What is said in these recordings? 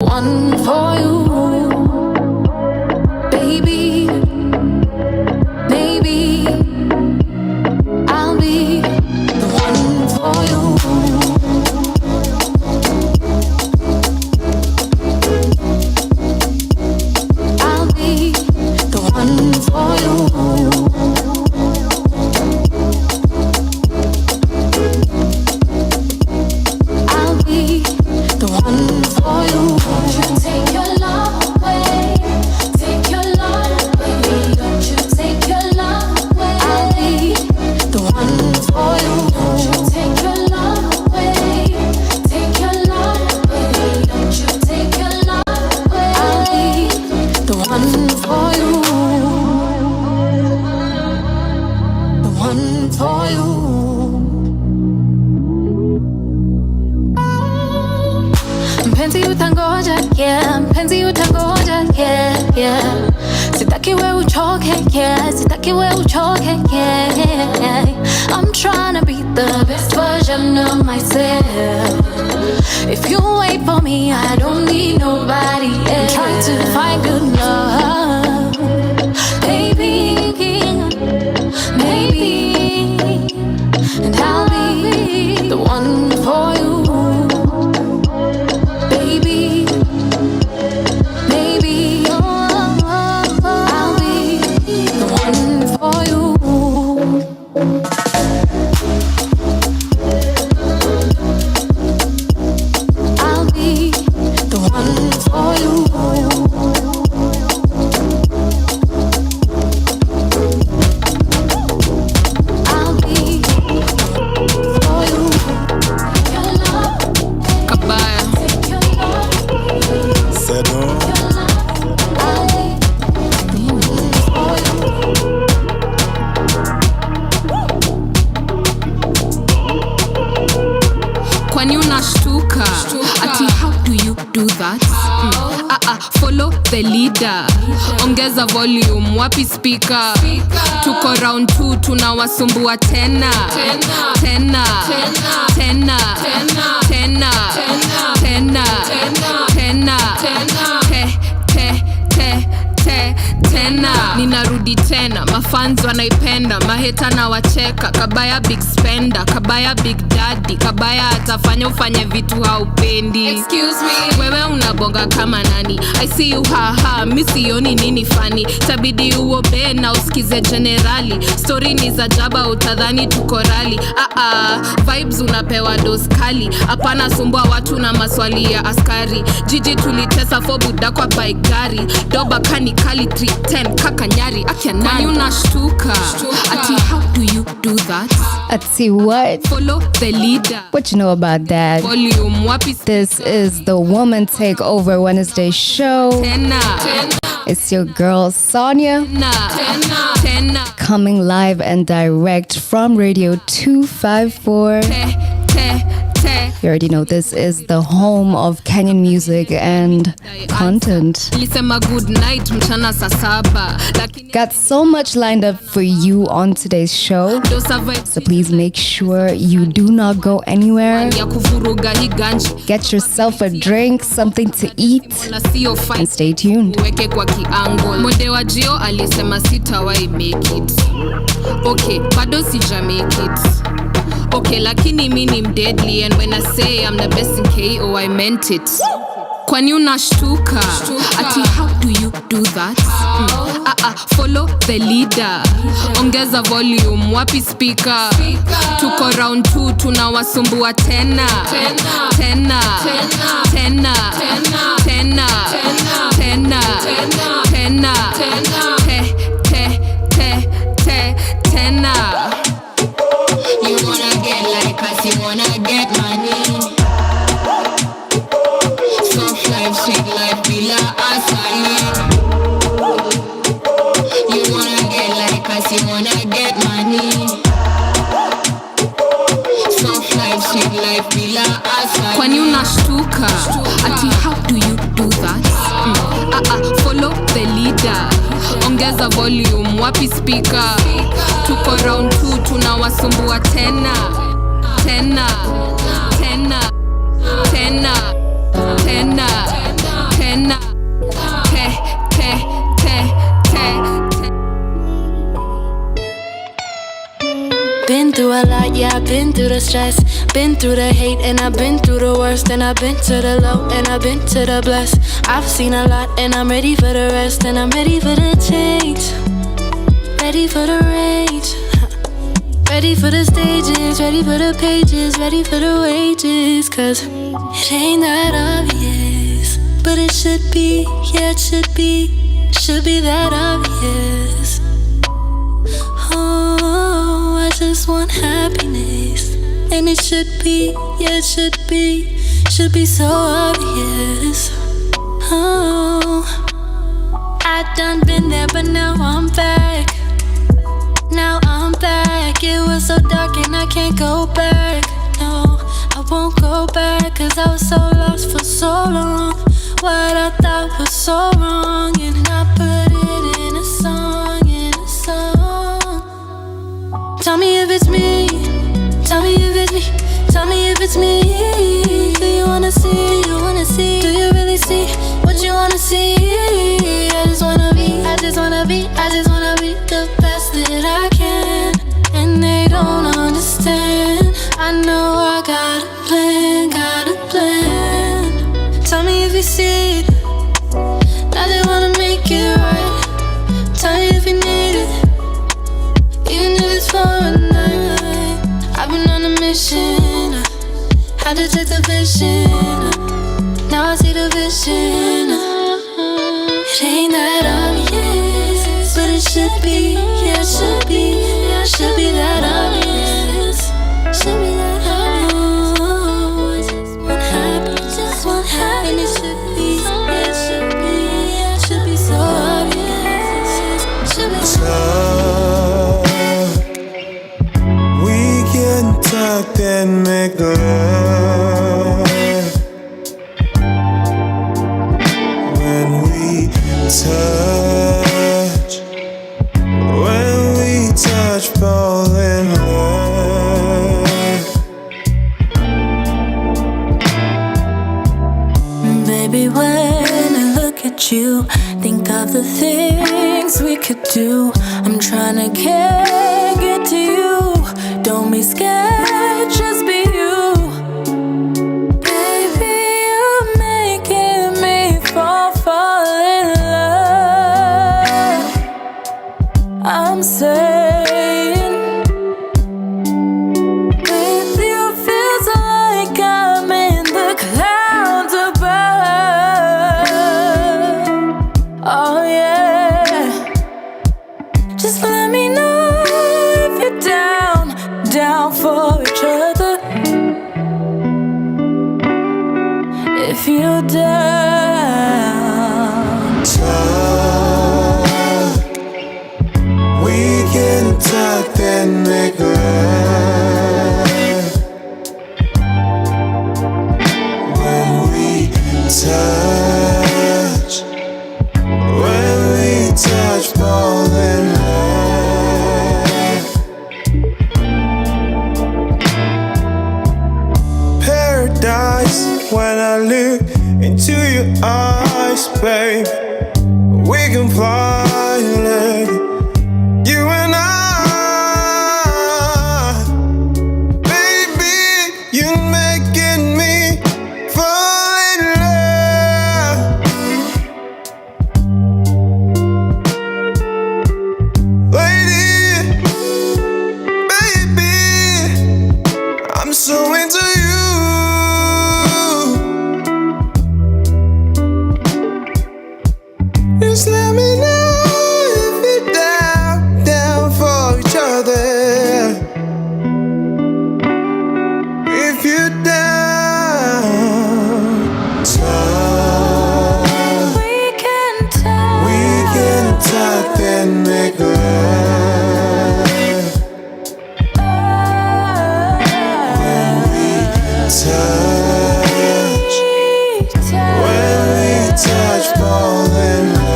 One for you, baby. Maybe I'll be the one for you. I'll be the one for you. I'll be the one for you. Don't you take your love away. Take your love away. Don't you take your love away. I'll be the one for you. Don't you take your love away. Take your love away. Don't you take your love away. I'll be the one for you. The one for you. Mpenzi utangoja, yeah. Mpenzi utangoja, yeah. Sitaki we uchoke, yeah. Sitaki we uchoke, yeah. I'm trying to be the best version of myself. If you wait for me, I don't need nobody else. I'm trying to find good love, baby, maybe, and I'll be the one for you. Follow the leader. Ongeza volume, wapi speaker. Tuko round 2, tunawasumbua tena. Tena. Ninarudi tena, mafans wanaipenda, maheta na wacheka. Kabaya big spender, kabaya big daddy. Kabaya atafanya ufanye vitu haupendi. Excuse me, wewe unabonga kama nani? I see you haha, mi sioni nini funny. Tabidi uobe na usikize generali. Story ni za jaba utadhani tuko rally. Vibes unapewa dose kali. Hapana sumbua watu na maswali ya askari. Jiji tulitesa for buda kwa bike gari. Doba kani kali 310 kaka nyari akianani. Kwani unashtuka? Ati how do you do that? Ati what? Follow the leader. What you know about that? Volume wapi? This is the Woman Takeover Wednesday show. Tena. It's your girl Sonia. Tena. Coming live and direct from Radio 254. You already know this is the home of Kenyan music and content. Got so much lined up for you on today's show, so please make sure you do not go anywhere. Get yourself a drink, something to eat, and stay tuned. Mode wa Jio alisema sitawai make it. Okay, bado sija make it. Okay, lakini mimi ni deadly, and when I say I'm the best in KO, I meant it. Kwani unashtuka? Ati how do you do that? Follow the leader. Ongeza volume, wapi speaker. Tuko round 2, tunawasumbua tena. Tena. You wanna get like us, you wanna get money. Soft life, sweet life, bila asali. You wanna get like us, you wanna get money. Soft life, sweet life, bila asali. Kwani unashtuka? Ati how do you do that? Follow the leader. Ongeza volume, wapi speaker. Tuko round 2, tunawasumbua tena. Tena. through a lot, yeah, I've been through the stress. Been through the hate and I've been through the worst. And I've been to the low and I've been to the blessed. I've seen a lot and I'm ready for the rest. And I'm ready for the change, ready for the rage, ready for the stages, ready for the pages, ready for the wages. Cause it ain't that obvious, but it should be, yeah, it should be that obvious. Oh, I just want happiness, and it should be, yeah, it should be so obvious. Oh, I done been there, but now I'm back. Now I'm back. It was so dark and I can't go back. No, I won't go back, cause I was so lost for so long. What I thought was so wrong, and I put it in a song, in a song. Tell me if it's me, tell me if it's me, tell me if it's me. Do you wanna see, you wanna see? Do you really see what you wanna see? I just wanna be, I just wanna be, I just wanna be the best that I can. And they don't understand. I know I got a plan, got a plan. Tell me if you see it. Now they wanna make it right. Tell me if you need it, even if it's for a night. I've been on a mission, had to take the vision. Now I see the vision. It ain't that obvious, but it should be, yeah, it should be, yeah, it should be that obvious. Should be that obvious. Oh, I just want happy, and it should be, yeah, it should be, yeah, it should be so obvious. Should be so obvious. We can talk and make love when we touch, fall in love. Baby, when I look at you, think of the things we could do. I'm tryna get to you. Don't be scared, just be you. Baby, you're making me fall in love. I'm saying with you feels like I'm in the clouds above. Oh yeah, just let me know if you're down for each other. If you're down, we can talk and make love when we touch, fall in love. Paradise when I look into your eyes, babe. We can fly like you and I. Baby, you're making me fall in love. Lady, baby, I'm so into you. Just let me know if you're down for each other. If you're down, we can talk and make love when we touch, fall in love.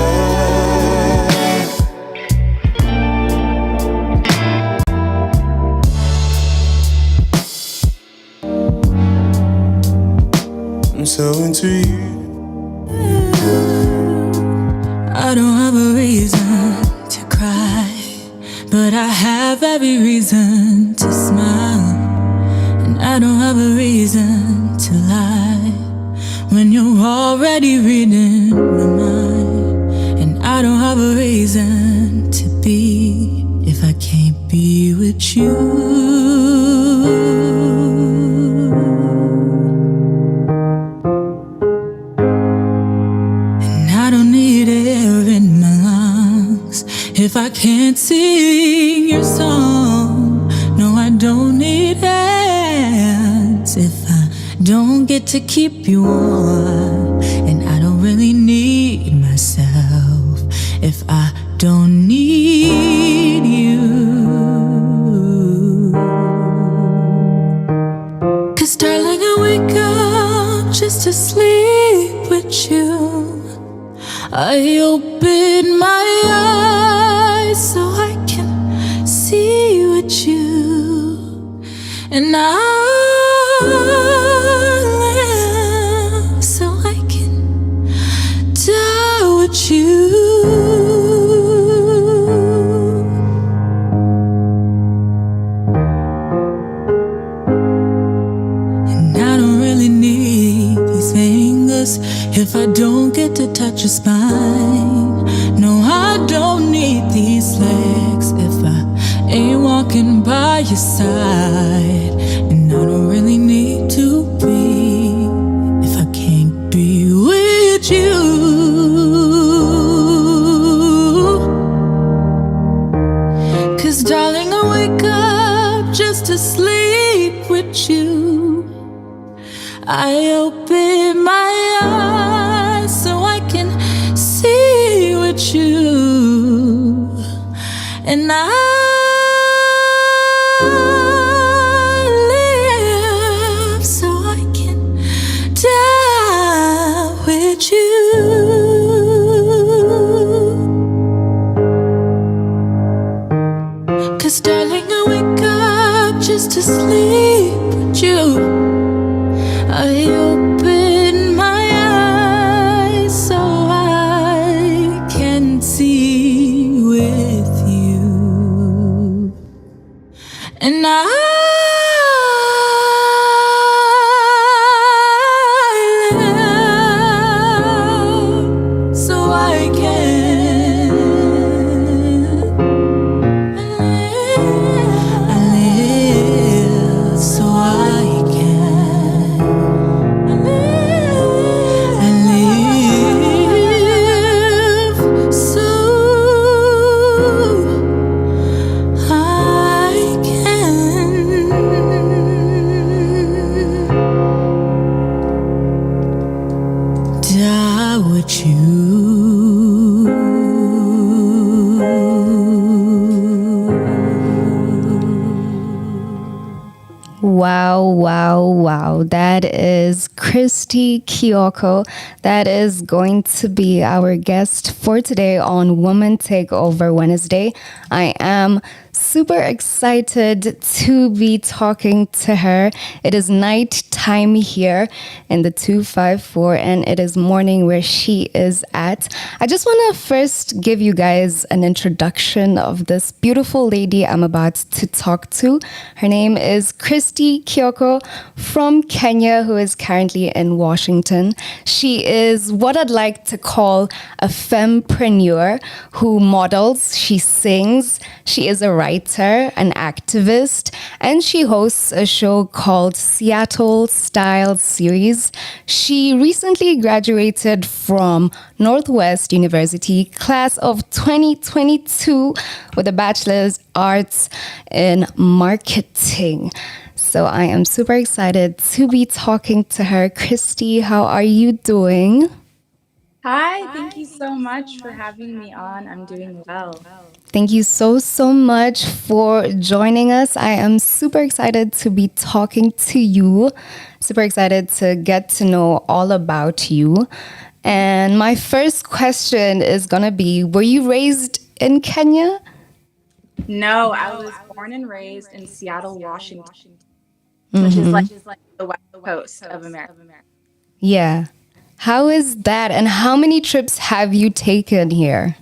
I'm so into you. I don't have a reason to cry, But I have every reason to smile, and I don't have a reason to lie. When you're already reading my mind, and I don't have a reason to be if I can't be with you. And I don't need air in my lungs if I can't sing your song. No, I don't need hands if I don't get to keep you warm. And I don't really need myself if I don't need you. 'Cause darling, I wake up just to sleep with you. I open my eyes so I can see with you. And I live so I can die with you. And I don't really need these fingers if I don't get to touch your spine. No, I don't need these legs if I ain't walking by your side. And I don't really need to be if I can't be with you. 'Cause darling, I wake up just to sleep with you. I open my eyes so I can see with you. And I live so I can die with you. 'Cause darling, I wake up just to sleep with you. I open my eyes so I can see with you. And I live so I can. I live so I can. I live so I can die with you. Wow, wow, wow. That is Christy Kyoko. That is going to be our guest for today on Woman Takeover Wednesday. I am super excited to be talking to her. It is night time here in the 254 and it is morning where she is at. I just want to first give you guys an introduction of this beautiful lady I'm about to talk to. Her name is Christy Kyoko from Kenya, who is currently in Washington. She is what I'd like to call a fempreneur who models, she sings, she is a writer, an activist, and she hosts a show called Seattle Style Series. She recently graduated from Northwest University, class of 2022, with a bachelor's arts in marketing. So I am super excited to be talking to her. Christy, how are you doing? Hi, thank you so much for having me on. I'm doing well. Thank you so much for joining us. I am super excited to be talking to you. Super excited to get to know all about you. And my first question is going to be, were you raised in Kenya? No, I was born and raised in Seattle, Washington, which is like the West Coast of America. Yeah. How is that? And how many trips have you taken here?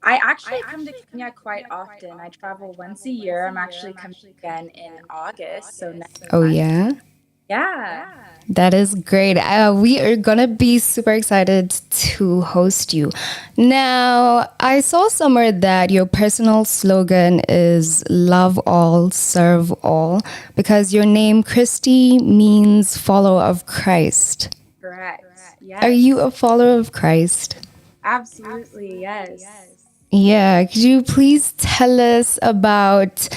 I actually come to Kenya quite often. I travel once a year. I'm actually coming again in August, so next Oh, month. yeah? Yeah. That is great. We are going to be super excited to host you. Now, I saw somewhere that your personal slogan is love all, serve all, because your name, Christy, means follower of Christ. Correct. Are Yes. you a follower of Christ? Absolutely. Yes. Yeah. Could you please tell us about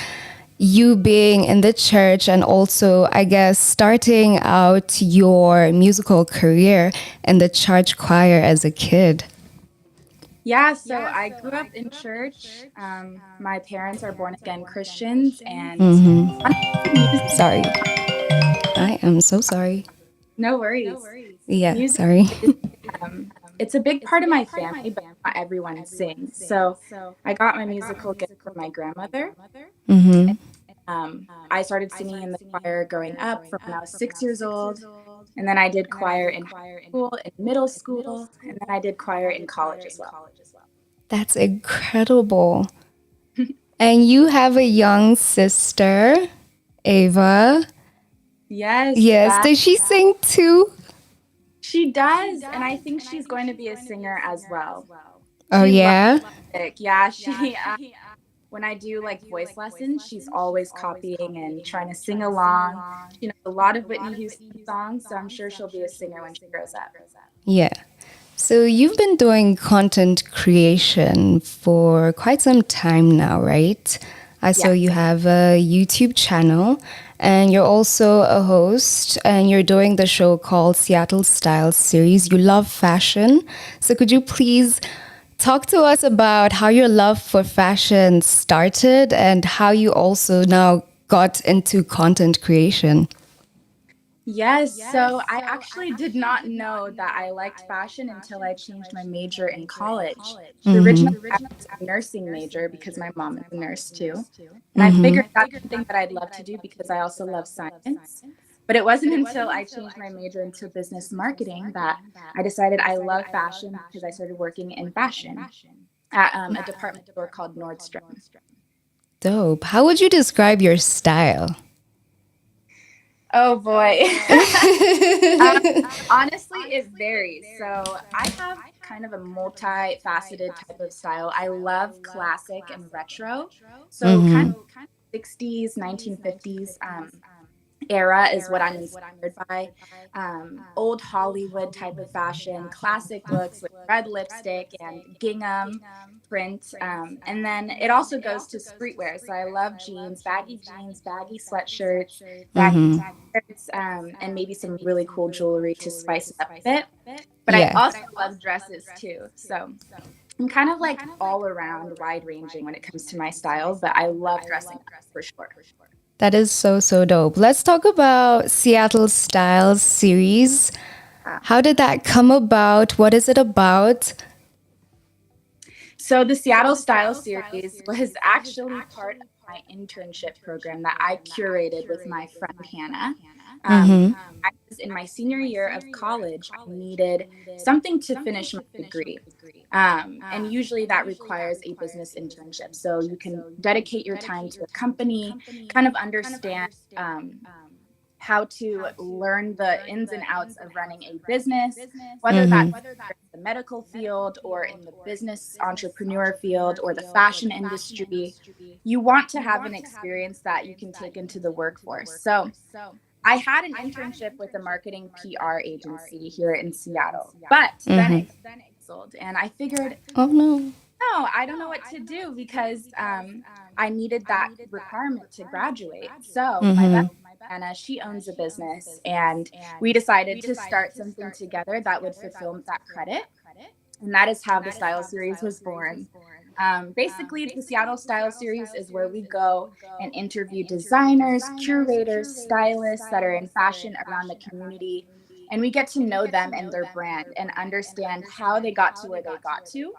you being in the church and also, I guess, starting out your musical career in the church choir as a kid? Yeah, so I grew up in church. My parents are born again Christians, and honestly, music, Sorry. I am so sorry. no worries. Yeah, Music sorry. is it's a big part of my family, but not everyone sings. So I got my musical gift from my grandmother. I started singing in the choir growing up from when I was 6 years old. And then I did choir in high school, in middle school, and then I did choir in college as well. That's incredible. And you have a young sister, Ava. Yes, Yes, that does she sing too? she does. And I think she's going to be a singer as well. Oh, She loves yeah? music. Yeah, she when I do like voice lessons, she's always copying and trying to sing along. She knows a lot of Whitney Houston songs, so I'm sure she'll be a singer when she grows up. Yeah. So you've been doing content creation for quite some time now, right? I saw Yeah. you have a YouTube channel and you're also a host and you're doing the show called Seattle Style Series. You love fashion. So could you please talk to us about how your love for fashion started and how you also now got into content creation? Yes, so I actually did not know that I liked fashion until I changed my major in college. Originally, I was a nursing major because my mom is a nurse too. And I figured that's something that I'd love to do because I also love science. But it wasn't until I changed my major into business marketing that I decided I love fashion because I started working in fashion at a department store called Nordstrom. Dope. How would you describe your style? Oh boy. Honestly, it varies. So I have kind of a multifaceted type of style. I love classic and retro. So kind of 60s, 1950s. Era is what I'm inspired by. Old Hollywood type of fashion, classic looks with red lipstick and gingham print. And then it also goes to streetwear. So I love jeans, baggy sweatshirts, baggy t-shirts, and maybe some really cool jewelry to spice it up a bit. But I Yeah. also love dresses too. So I'm kind of like all around wide ranging when it comes to my style, but I love dressing up for sure. That is so, so dope. Let's talk about Seattle Styles series. How did that come about? What is it about? So the Seattle Style Series was actually part of my internship program that I curated with my friend Hannah. I was in my senior year of college. I needed something to finish my degree. And usually that requires a business internship. So you can dedicate your time to a company, kind of understand how to learn the ins and outs of running a business, whether that's the medical field or in the business entrepreneur field or the fashion industry. You want to have an experience that you can take into the workforce. So I had an internship with a marketing PR agency here in Seattle, but then it canceled. And I figured, Oh, no. no, I don't know what to do because I needed that requirement to graduate. So my best friend, Anna, she owns a business, and we decided to start something together that would fulfill that credit. And that is how the Style Series was born. Basically, the Seattle Style Series is where we go and interview designers, curators, stylists that are in fashion around the community. And we get to know them and their brand and understand how they got to where they got to.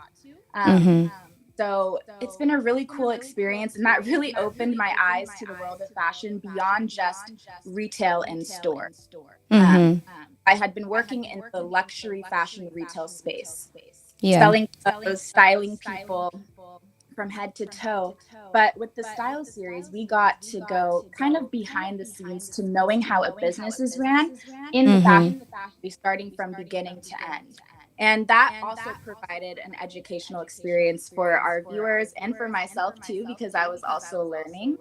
So it's been a really cool experience, and that really opened my eyes to the world of fashion beyond just retail and store. I had been working in the luxury fashion retail space, Yeah. selling clothes, styling people, from head to toe. But with the style series, we got to go kind of behind the scenes to knowing how a business is ran in the fashion industry, starting from beginning to end. And that also provided an educational experience for our viewers and for myself too, because I was also learning.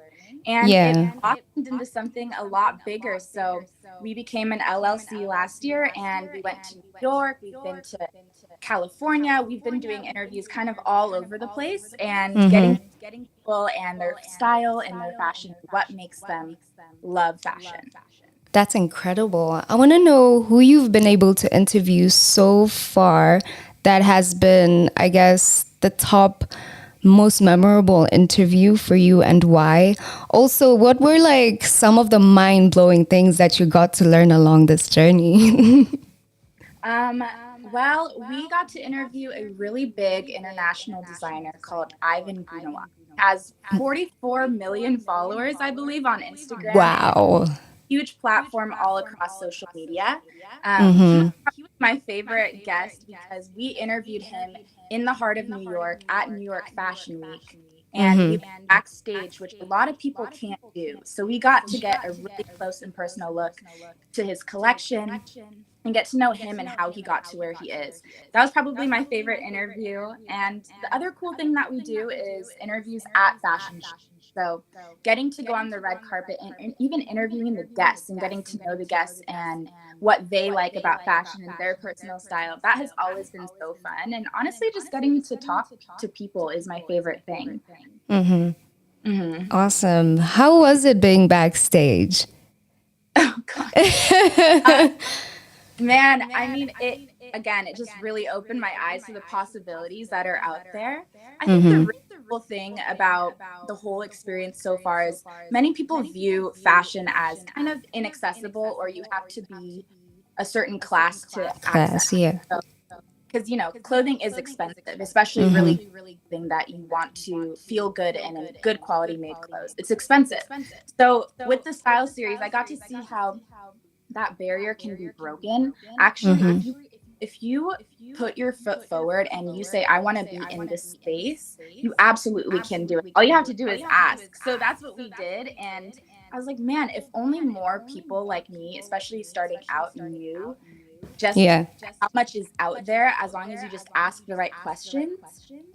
And it Yeah. blossomed into something a lot bigger. So we became an LLC last year and we went to New York. We've been to California. We've been doing interviews kind of all over the place and getting people and their style and their fashion, what makes them love fashion. That's incredible. I want to know who you've been able to interview so far that has been, I guess, the top most memorable interview for you and why. Also, what were like some of the mind-blowing things that you got to learn along this journey? Well, we got to interview a really big international designer called Ivan Gunawan. Has 44 million followers, I believe, on Instagram, and Wow. huge platform all across social media. He was probably my favorite guest because we interviewed him in the heart of New York at New York Fashion Week. And we went backstage, which a lot of people can't do. So we got to get a really close and personal look to his collection and get to know him and how he got to where he is. That was probably my favorite interview. And the other cool thing that we do is interviews at fashion shows. So getting to go on the red carpet and even interviewing the guests and getting to know the guests and what they like about fashion and their personal style, that has always been so fun. And honestly, just getting to talk to people is my favorite thing. Awesome. How was it being backstage? Oh, God. Man, I mean, it just really opened my eyes to the possibilities that are out there. I think the really cool thing about the whole experience so far is many people view fashion as kind of inaccessible, or you have to be a certain class to access. Class, yeah. Because, clothing is expensive, especially really thing that you want to feel good in and good quality made clothes. It's expensive. So with the style series, I got to see how that barrier can be broken. Actually, if you put your foot forward and you say, I want to be in this space, you absolutely can do it. All you have to do is ask. So that's what we did. And I was like, man, if only more people like me, especially starting out, knew just how much is out there, as long as you just ask the right questions.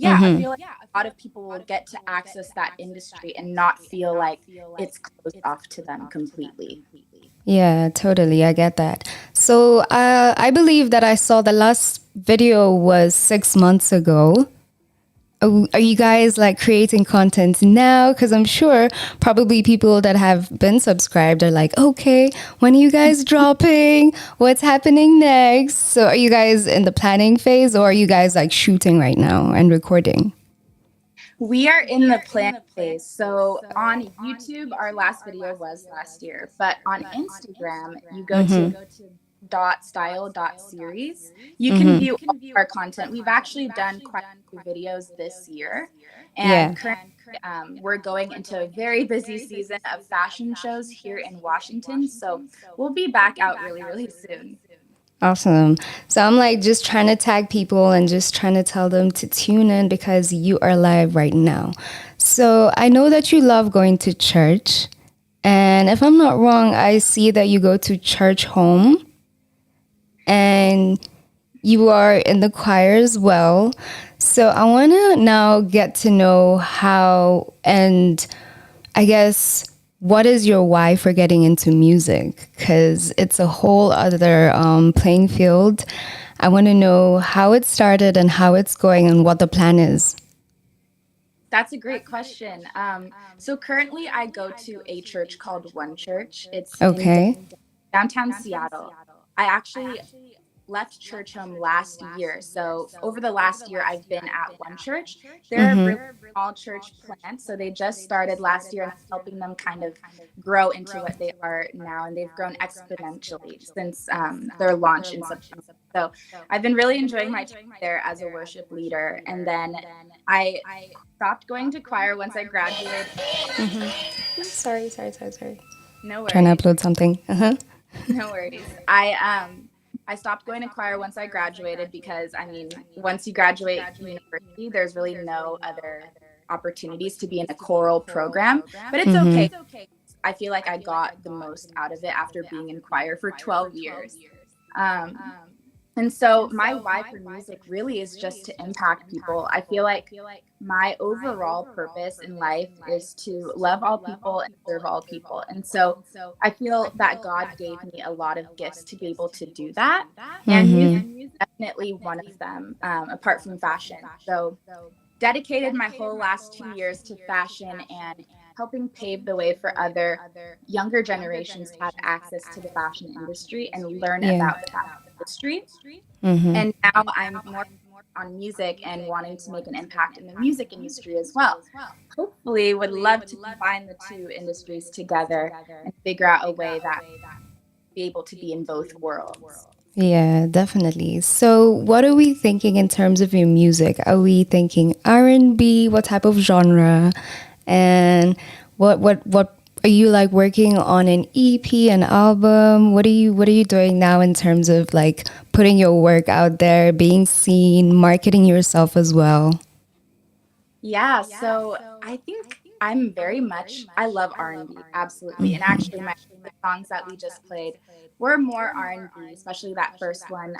I feel like a lot of people will get to access that industry and not feel like it's closed off to them completely. Yeah, totally. I get that. So I believe that I saw the last video was 6 months ago. Are you guys like creating content now? Because I'm sure probably people that have been subscribed are like, okay, when are you guys dropping? What's happening next? So are you guys in the planning phase, or are you guys like shooting right now and recording? We are in the plan phase. So on YouTube, our last video was last year, but on Instagram, you go to .style.series. You can view all our content. We've actually done quite a few videos this year, and currently we're going into a very busy season of fashion shows here in Washington. So we'll be back out really, really soon. Awesome. So I'm like just trying to tag people and just trying to tell them to tune in because you are live right now. So I know that you love going to church. And if I'm not wrong, I see that you go to church home and you are in the choir as well. So I want to now get to know how, and I guess, what is your why for getting into music? Because it's a whole other playing field. I want to know how it started and how it's going and what the plan is. That's a great question. So currently I go to a church called One Church. It's in downtown Seattle. I actually left church home last year. So over the last year, I've been at One Church. They're a really small church plant. So they just started last year, and I'm helping them kind of grow into what they are now. And they've grown exponentially since their launch in September. So I've been really enjoying my time there as a worship leader. And then I stopped going to choir once I graduated. Sorry. No worries. Trying to upload something. No worries. I stopped going to choir once I graduated because, I mean, once you graduate university, there's really no other opportunities to be in a choral program, but it's okay. I feel like I got the most out of it after being in choir for 12 years. Um, and so my why for music really is just to impact people. I feel like my overall purpose in life is to love all people and serve all people. And so I feel that God gave me a lot of gifts to be able to do that. And music is definitely one of them, apart from fashion. So dedicated my whole last 2 years to fashion and helping pave the way for other younger generations to have access to the fashion industry and learn Yeah. about the fashion industry. Mm-hmm. And now I'm more on music and wanting to make an impact in the music industry as well. Hopefully, would love to combine the two industries together and figure out a way that be able to be in both worlds. Yeah, definitely. So, what are we thinking in terms of your music? Are we thinking R&B? What type of genre? And what are you like working on an EP, an album? What are you doing now in terms of like putting your work out there, being seen, marketing yourself as well? Yeah, so I think I'm very much I love R&B, absolutely. And actually the songs that we just played were more R&B, especially that first one,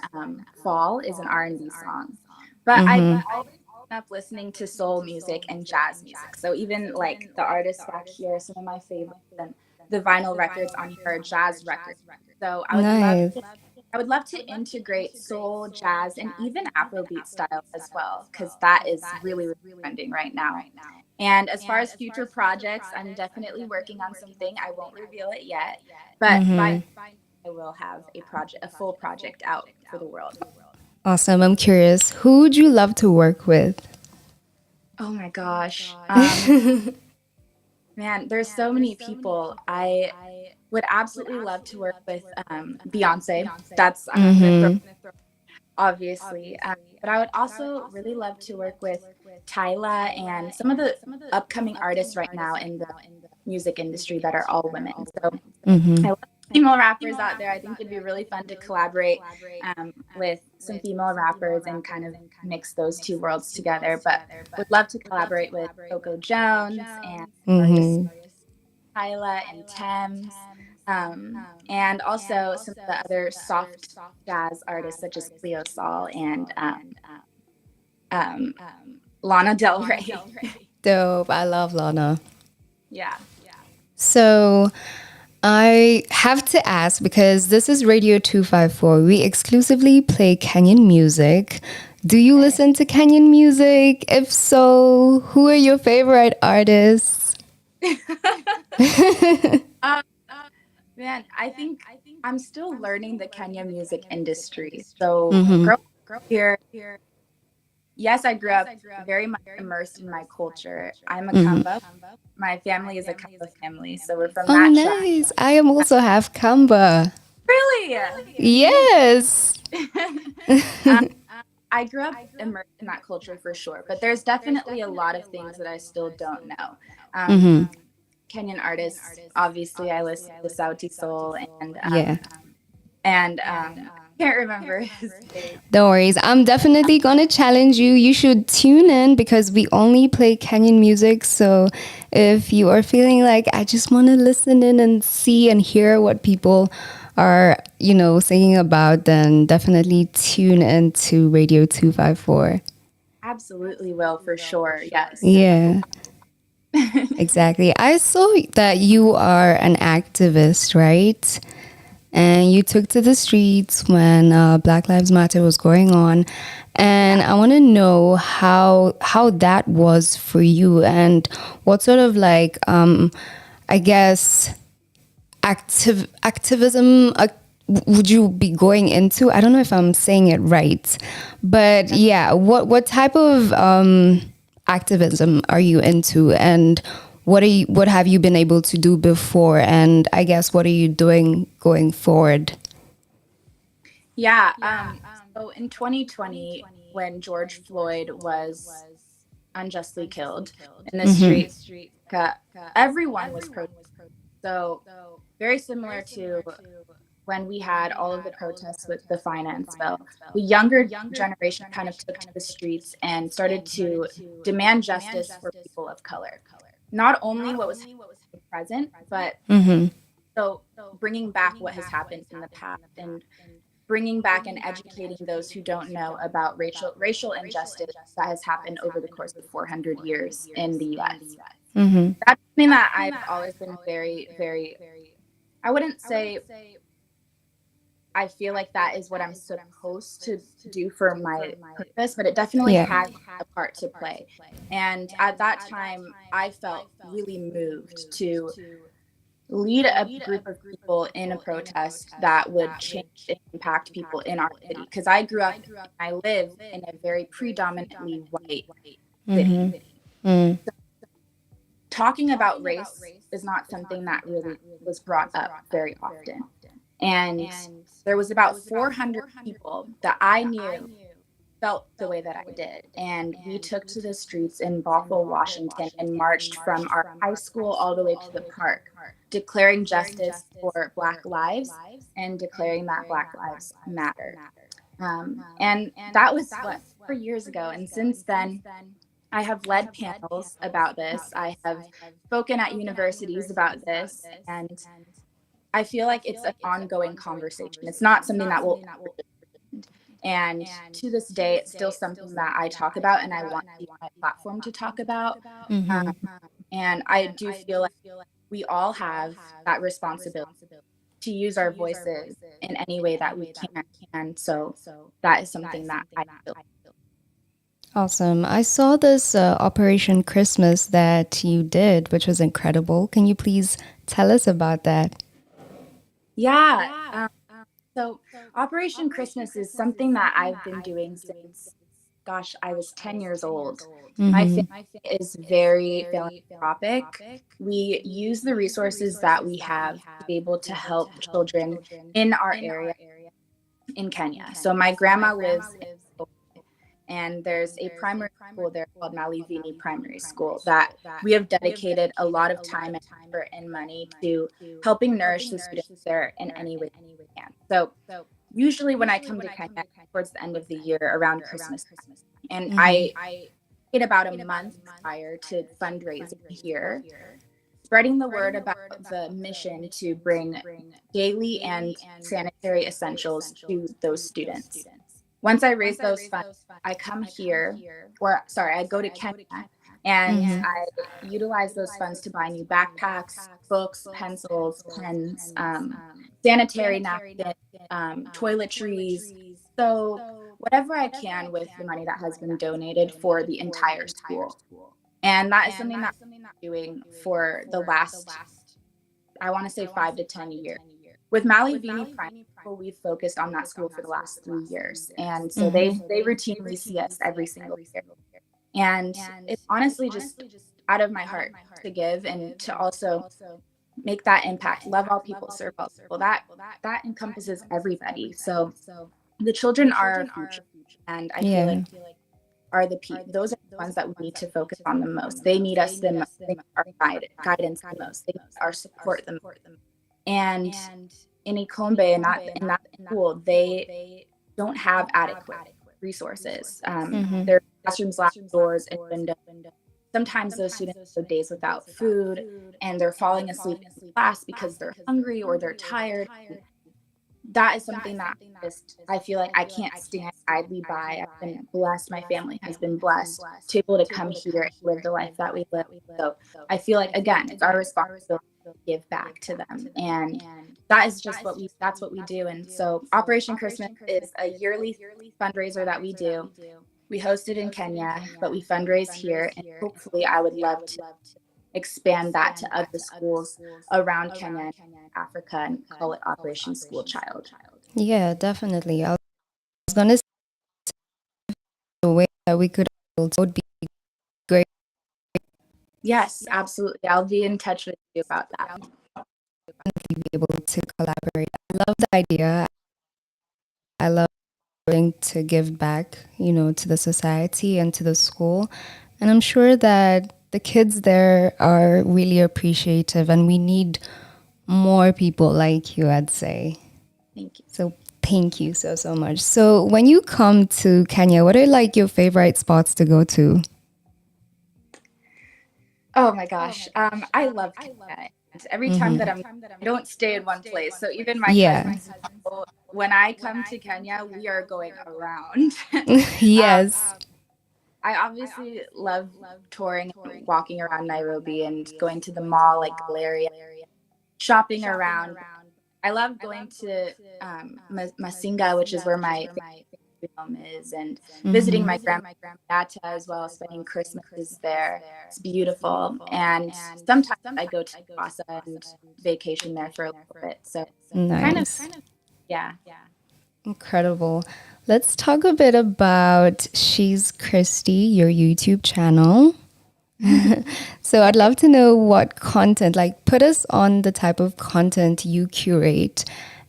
Fall is an R&B song. But I've always grown up listening to soul music and jazz music. So even like the artists back here, some of my favorites and the vinyl records on here are jazz records. So Nice. I would love to integrate soul, jazz, and even Afrobeat style as well, because that is really, really trending right now. And as far as future projects, I'm definitely working on something. I won't reveal it yet, but by I will have a full project out for the world. Awesome. I'm curious. Who would you love to work with? Oh my gosh. Man, there's so many people. I would absolutely love to work with Beyonce. That's I'm gonna throw obviously. But I would also really love to work with Tyla and some of the upcoming artists right now in the music industry that are all women. So I love female rappers out there. I think it'd be really fun to collaborate with some female rappers and kind of mix those two worlds together. But would love to collaborate with Coco Jones and artists Tyla and Thames. And also some of the other soft jazz artists such as Cleo Sol and um, Lana Del Rey. Dope. I love Lana. Yeah. So I have to ask because this is Radio 254. We exclusively play Kenyan music. Do you listen to Kenyan music? If so, who are your favorite artists? Man, I think I'm still learning the Kenya music industry. So growing up here, yes, I grew up very much immersed in my culture. I'm a Kamba. My family is a Kamba family, so we're from Oh, that nice. I am also half Kamba. Really? Yes. I grew up immersed in that culture for sure, but there's definitely a lot of things that I still don't know. Kenyan artists, obviously, I listen to Sauti Soul and can't remember his name. Don't worry. I'm definitely going to challenge you. You should tune in because we only play Kenyan music. So if you are feeling like, I just want to listen in and see and hear what people are, singing about, then definitely tune into Radio 254. Absolutely will, for sure. Yes. Yeah. Exactly. I saw that you are an activist, right? And you took to the streets when Black Lives Matter was going on. And I want to know how that was for you and what sort of like, I guess, activism would you be going into? I don't know if I'm saying it right. But yeah, what type of activism are you into? And what have you been able to do before? And I guess what are you doing going forward? Yeah. So in 2020, when George Floyd was unjustly killed in the streets, everyone was protesting. So very similar to when we had all of the protests with the finance bill, the younger generation kind of took to the streets and started to demand justice for people of color. Not only what was present, but so bringing back what has happened in the past and bringing back and educating those who don't know about racial injustice that has happened over the course of 400 years in the US. That's something that I've always been very, very, I wouldn't say I feel like that is what I'm supposed to do for my purpose, but it definitely has a part to play. And at that time, I felt really moved to lead a group of people in a protest that would change and impact people in our city. Because I grew up, I live in a very predominantly white city. So talking about race is not something that really was brought up very often. And there was about 400 people that I knew felt the way that I did. And we took to the streets in Bothell, Washington, and marched from our high school all the way to the park, declaring justice for Black lives and declaring that Black lives matter. And that was 4 years ago. And since then, I have led panels about this. I have spoken at universities about this. And I feel like it's an ongoing conversation. It's not something that will end. And to this day, it's still something that I talk about and I want my platform to talk about. And I do feel like we all have that responsibility to use our voices in any way that we can. And so that is something that I feel. Awesome. I saw this Operation Christmas that you did, which was incredible. Can you please tell us about that? Yeah. So Operation Christmas is something that I've been doing since, gosh, I was 10 years old. My family is very philanthropic. We use the resources that we have to be able to help children in our area in Kenya. So my grandma lives in, and there's a primary school there called Malivini Primary School that we have dedicated a lot of time and effort and money to helping nourish the students there in any way we can. So usually when I come to Kenya towards the end of the year around Christmas time, and I wait about a month prior to fundraising here, spreading the word about the mission to bring daily and sanitary essentials to those students. Once I raise those funds, I come here, I go to Kenya and I utilize those funds to buy new backpacks, books, pencils, pens, sanitary napkins, toiletries. So whatever I can with the money that has been donated for the entire school. And that is something that I'm doing for the last, I want to say 5 to 10 years. With Malivini Primary School, we've focused on that school for the last 3 years. And so they routinely see us every single year. And it's honestly just out of my heart to give and to also make that impact. Love all people, serve all people. That encompasses everybody. So the children are our future. And I feel like are the people. Those are the ones that we need to focus on the most. They need us the most. They need our guidance the most. They need our support the most. And in Ikombe, in that school, they don't have adequate resources. Their classrooms lack doors and windows. Sometimes those students go days without food, and they're falling asleep in class because they're hungry or they're tired. That is something that I feel like I can't stand idly by. I've been blessed. My family has been blessed to be able to come here and live the life that we live. So I feel like, again, it's our responsibility to give back to them. And that is just that's what we do. And so Operation Christmas is a yearly fundraiser that we do. We host it in Kenya, but we fundraise here. And hopefully I would love to expand that to other schools around Kenya and Africa and call it Operation School Child. Yeah, definitely. I was going to say the way that we could would be great. Yes, absolutely. I'll be in touch with you about that. Be able to collaborate. I love the idea. I love to give back, to the society and to the school. And I'm sure that the kids there are really appreciative, and we need more people like you, I'd say. Thank you. So thank you so much. So when you come to Kenya, what are like your favorite spots to go to? Oh my gosh. I love Kenya. And every time that I don't stay in one place. So even my Yeah. cousins know when I come to Kenya, we are going around. um, Yes. I obviously love touring and walking around Nairobi and going to the mall like Galleria, shopping around. I love going to Masinga, which is where my family home is, and visiting my grandma as well, spending Christmases there. It's beautiful. And sometimes I go to Mombasa and vacation there for a little bit. So kind of, Nice. yeah. Incredible. Let's talk a bit about She's Christy, your YouTube channel. So I'd love to know what content, like put us on the type of content you curate.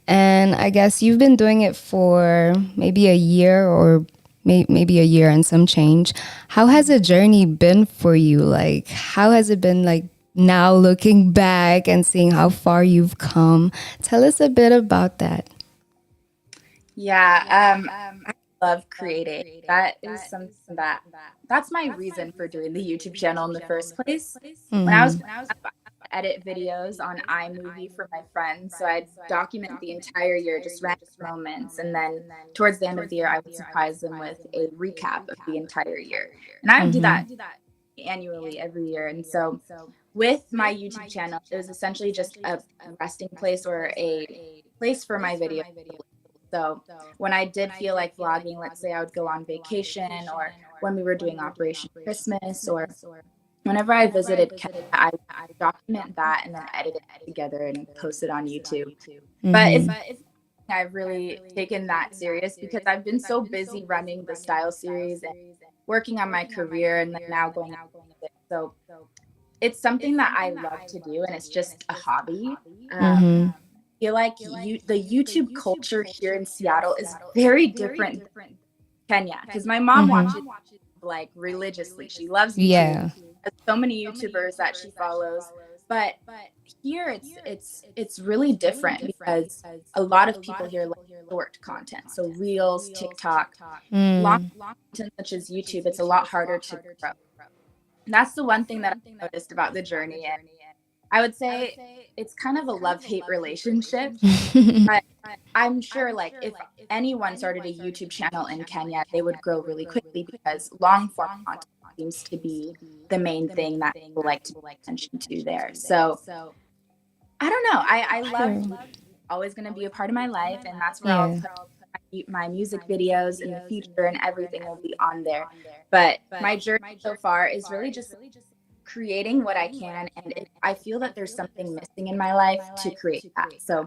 And I guess you've been doing it for maybe a year or maybe a year and some change. How has the journey been for you? Like, how has it been like now looking back and seeing how far you've come? Tell us a bit about that. Yeah, I love creating. That is something that's my reason for doing the YouTube channel in the first place. When I was growing up, I would edit videos on iMovie for my friends, so I'd document the entire year, just random moments, and then towards the end of the year, I would surprise them with a recap of the entire year, and I would do that annually every year. And so, with my YouTube channel, it was essentially just a resting place or a place for my videos. So when I did feel like vlogging, let's say I would go on vacation or when we were doing Operation Christmas or whenever I visited Kenya, I would document that and then edit it together and post it on YouTube. But it's I've really taken that serious because I've been so busy running the style series and working on my career and then now going out with it. So it's something that I love to do and it's just a hobby. Feel like the YouTube culture here in Seattle is very different than Kenya because my mom watches like religiously. She loves YouTube. Yeah. There's so many YouTubers that she follows, but here it's really different because a lot of people here like short content, so reels, TikTok, long content such as YouTube. It's a lot harder to grow. And that's the one thing that I noticed about the journey, and I would say it's kind of a love-hate relationship. But I'm sure like if anyone started a YouTube channel in Kenya, they would grow really quickly because long form content seems to be the main thing that people like to pay attention to there. So I don't know. I love always going to be a part of my life, and that's where I'll Yeah. put my music videos in the future, and everything will be on there. But my journey so far is really just creating what I can, and I feel that there's something missing in my life to create that. So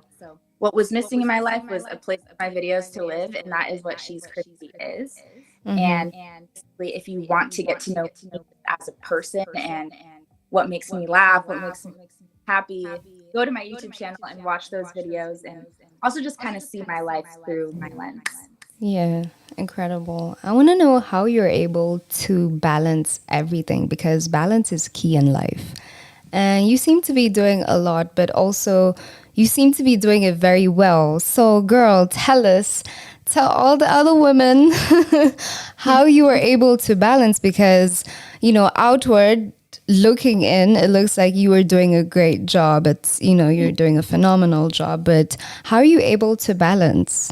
what was missing in my life was a place for my videos to live, and that is what She's Christy is. And basically, if you want to get to know me as a person and what makes me laugh, what makes me happy, go to my YouTube channel and watch those videos, and also just kind of see my life through my lens. Yeah, incredible. I want to know how you're able to balance everything because balance is key in life. And you seem to be doing a lot, but also you seem to be doing it very well. So, girl, tell all the other women how you are able to balance because, outward looking in, it looks like you are doing a great job. You're doing a phenomenal job, but how are you able to balance?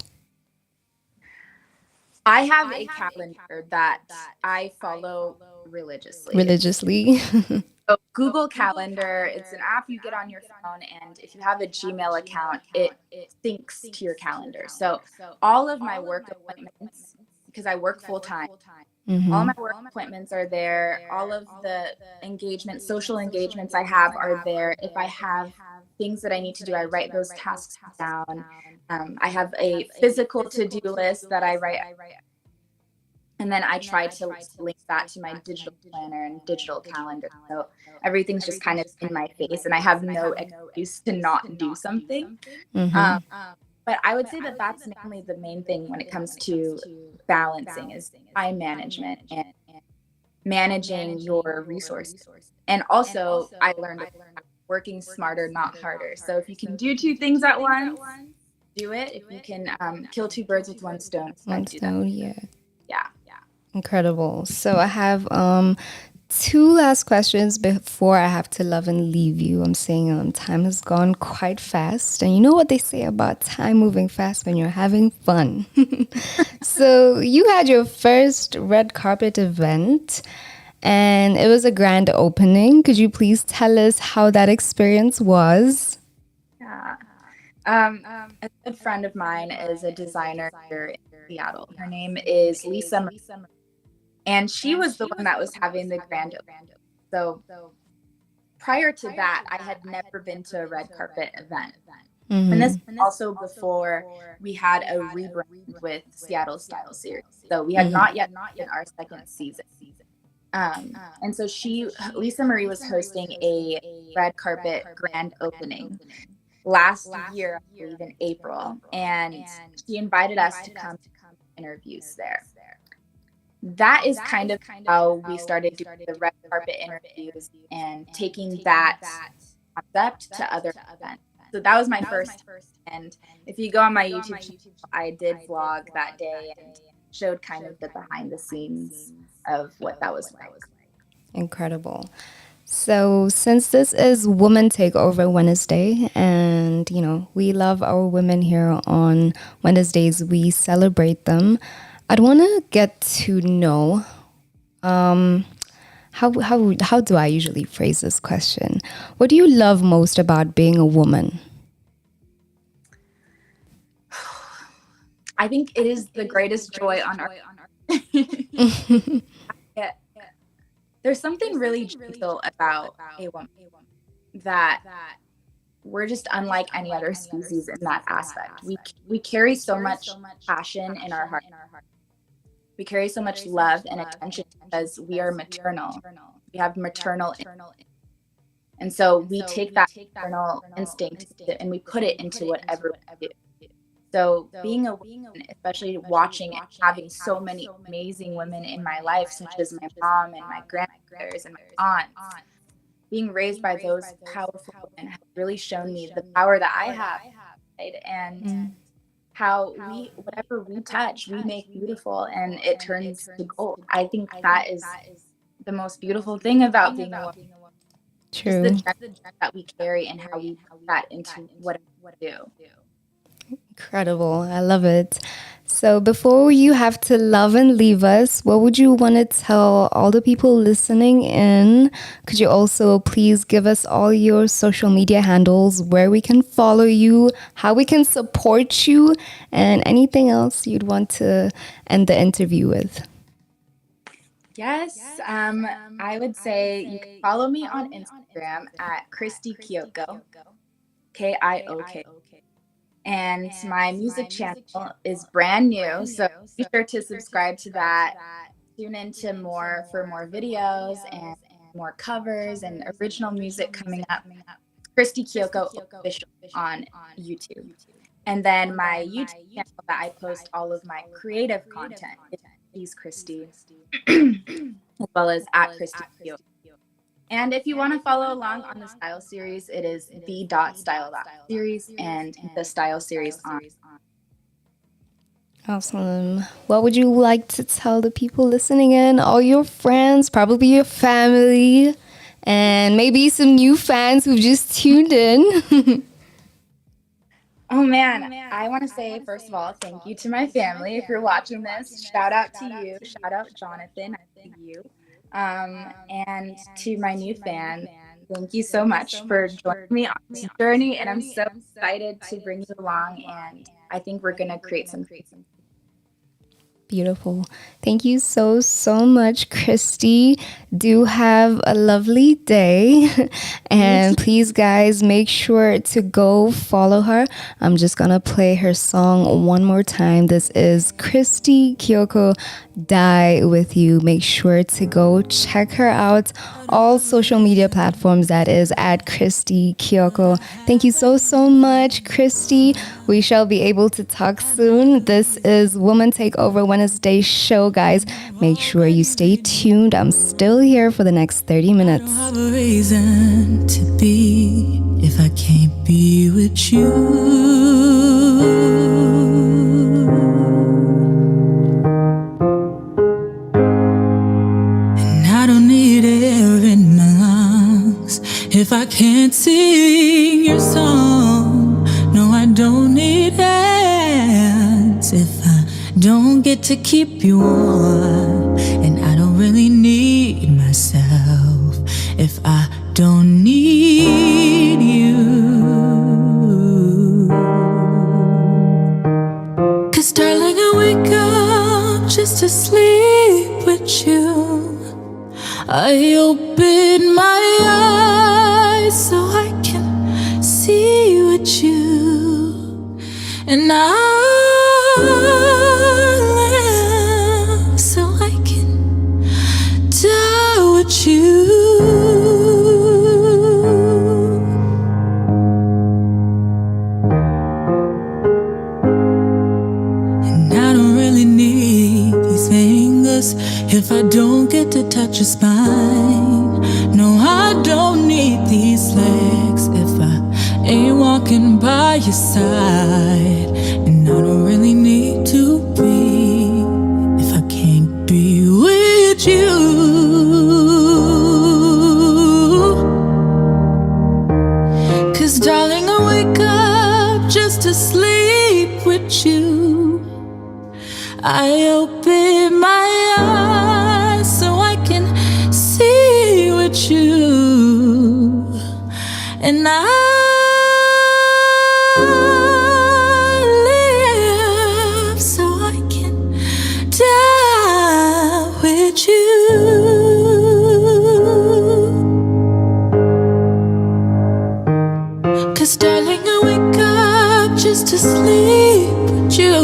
I have a calendar that I follow religiously. Religiously. So Google Calendar, it's an app you get on your phone, and if you have a Gmail account, it syncs to your calendar. So all of my work appointments, because I work full time, all my work appointments are there. All of the engagements, social engagements I have are there. If I have things that I need to do, I write those tasks down. I have a physical to-do list that I write, and then I try to link that to my digital planner and digital calendar. So everything's just kind of in my face, and I have no excuse to not do something. But I would say that that's mainly the main thing when it comes to balancing is time management and managing your resources. And also, I learned working smarter, not harder. So if you can do two things at once, do it. If you can kill two birds with one stone. One stone, yeah. Yeah. Incredible. So I have two last questions before I have to love and leave you. I'm saying time has gone quite fast. And you know what they say about time moving fast when you're having fun. So you had your first red carpet event and it was a grand opening. Could you please tell us how that experience was? Yeah. A good friend of mine is a designer here in Seattle. Her name is Lisa Marie. And she was the one that was having the grand opening. So prior to that, I had never been to a red carpet event. And this was also before we had a rebrand with Seattle Style Series. So we had not yet in our second season. And so Lisa Marie was hosting a red carpet grand opening last year, I believe in April. And she invited us to come interviews there. That is kind of how we started doing the red carpet interviews and taking that concept to other events. So that was my first. And if you go on my YouTube channel, I did vlog that day and showed kind of the behind the scenes of what that was like. Incredible. So since this is Woman Takeover Wednesday, and we love our women here on Wednesdays, we celebrate them. I'd want to get to know how do I usually phrase this question? What do you love most about being a woman? I think it is the greatest joy on our yeah. There's something really gentle about a woman that we're just unlike any other species in that aspect. We carry so much passion in our heart. We carry so much love and attention because we are maternal. We have maternal and so we take that maternal instinct and we put it into whatever we do. So being a woman, especially watching and having so many amazing women in my life, such as my mom and my grandmothers and my aunts, being raised by those powerful women has really shown me the power that I have, right? And how whatever we touch, we make beautiful and it turns to gold. I think that is the most beautiful thing about being a woman. True. Just the strength that we carry and how we put that into what we do. Incredible. I love it. So before you have to love and leave us, what would you want to tell all the people listening in? Could you also please give us all your social media handles, where we can follow you, how we can support you, and anything else you'd want to end the interview with? Yes, I would say you can follow me on Instagram at Christy Kyoko, Kiok. And my music channel is brand new, so be sure to subscribe to that. Tune into more videos and more covers and original music coming up. Christy Kyoko official on YouTube. And then my YouTube channel that I post all of my creative content is Christy, as well as at Christy Kyoko. And if you want to follow along on the style series, it is the.style.series and the style series on. Awesome. What would you like to tell the people listening in, all your friends, probably your family, and maybe some new fans who've just tuned in? Oh man, I want to say, first of all, thank you to my family. If you're watching this, shout out to you. Shout out Jonathan. I thank you. And to my new fan, thank you so much for joining me on this journey, and I'm so excited to bring you along, and I think we're going to create some Beautiful. Thank you so much, Christy. Do have a lovely day. And please, guys, make sure to go follow her. I'm just going to play her song one more time. This is Christy Kyoko, Die With You. Make sure to go check her out. All social media platforms, that is at Christy Kyoko. Thank you so much, Christy. We shall be able to talk soon. This is Woman Takeover Day show, guys. Make sure you stay tuned. I'm still here for the next 30 minutes. I don't have a reason to be if I can't be with you. And I don't need air in my lungs if I can't sing your song. No, I don't need hands if I don't get to keep you warm. And I don't really need myself if I don't need you. 'Cause darling, I wake up just to sleep with you. I open my eyes so I can see with you. And I live so I can die with you. And I don't really need these fingers if I don't get to touch your spine. No, I don't need these legs if I ain't walking by your side. And I don't really need to be if I can't be with you. 'Cause darling, I wake up just to sleep with you. I open my eyes so I can see with you. And I live so I can die with you. 'Cause darling, I wake up just to sleep with you.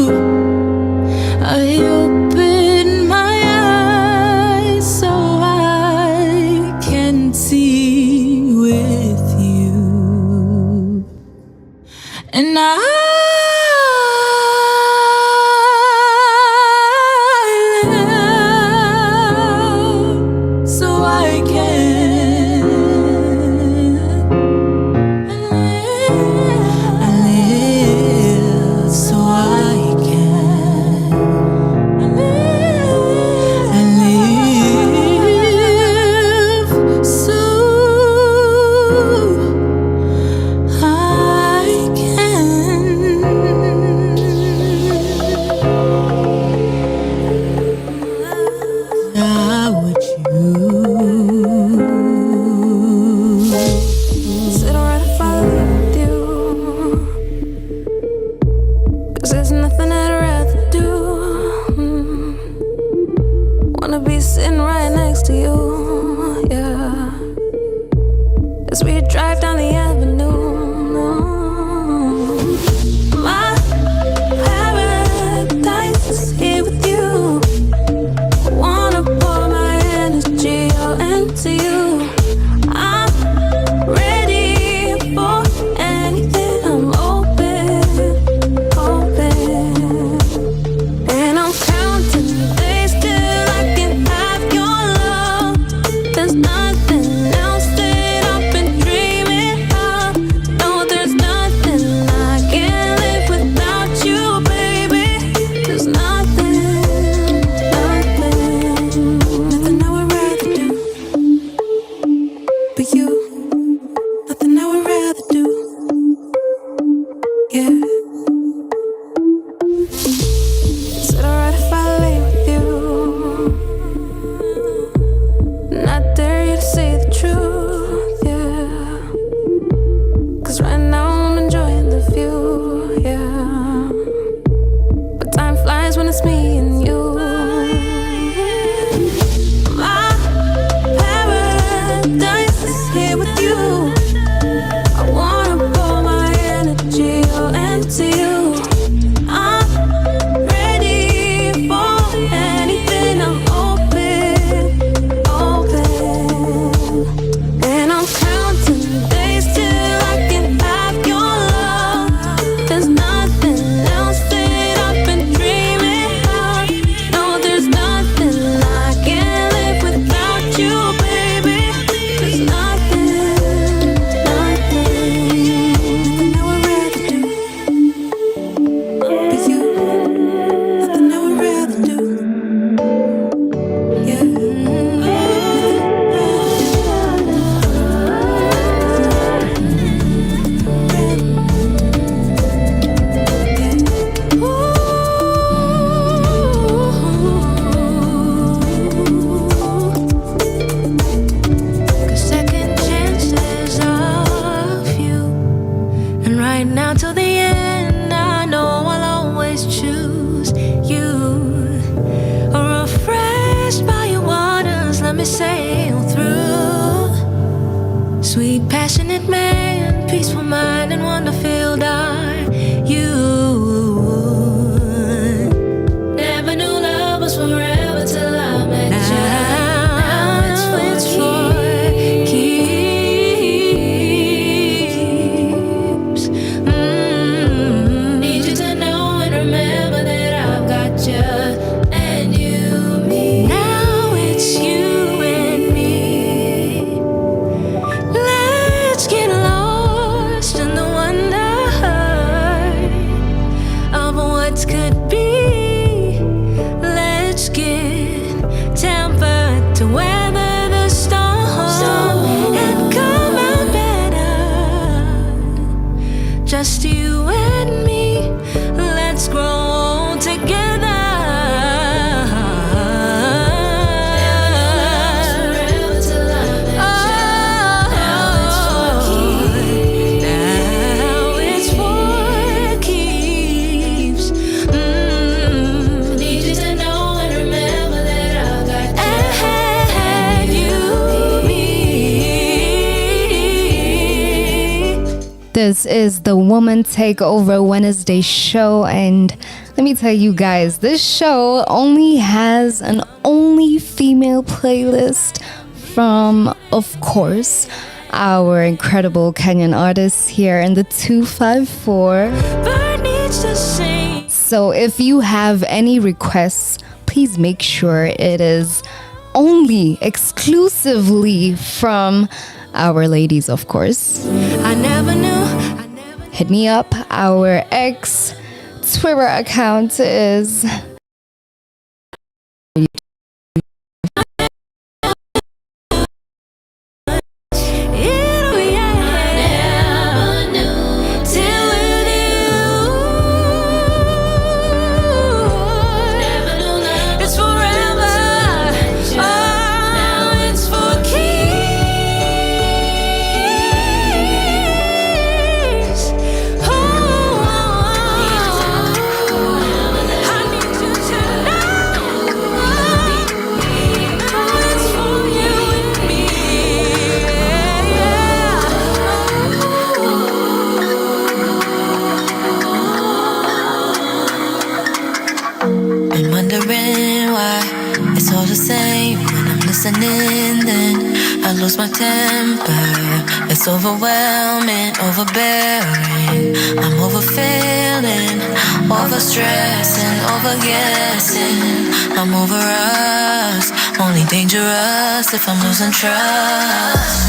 I open my eyes so I can see with you. And I live so I can. I live so I can. I live so I can. Die with you. Said I'd rather fall with you, 'cause there's nothing I'd rather do. Wanna be sitting right next to you, yeah, as we drive down the avenue. My paradise is here with you. I wanna pour my energy out into you. I'm ready for anything. I'm open, open. And I'm counting the days till I can have your love. There's nothing else that I've been dreaming we sail through. Sweet, passionate man, peaceful mind, and wonder-filled are you. Never knew love was forever till I met you. Now it's for keeps. Need you to know and remember that I've got you and you me. Now it's you and me. Let's get lost in the wonder of what could be. Let's get tempered to weather the storm and come out better. Just you and me. Let's grow together. Now it's for keeps. Need you to know and remember that I've got you and you. This is the Woman Takeover Wednesday show, and let me tell you guys, this show only has an only female playlist from, of course, our incredible Kenyan artists here in the 254. Bird needs to sing. So if you have any requests, please make sure it is only exclusively from our ladies, of course. I never knew. Hit me up. Our ex Twitter account is It's forever. Oh, it's for keeps. Oh, I need you to know. It's for you and me. Been wondering why it's all the same when I'm listening. Then I lose my temper. It's overwhelming, overbearing. I'm overfeeling, overstressing, overguessing. I'm over us, only dangerous if I'm losing trust.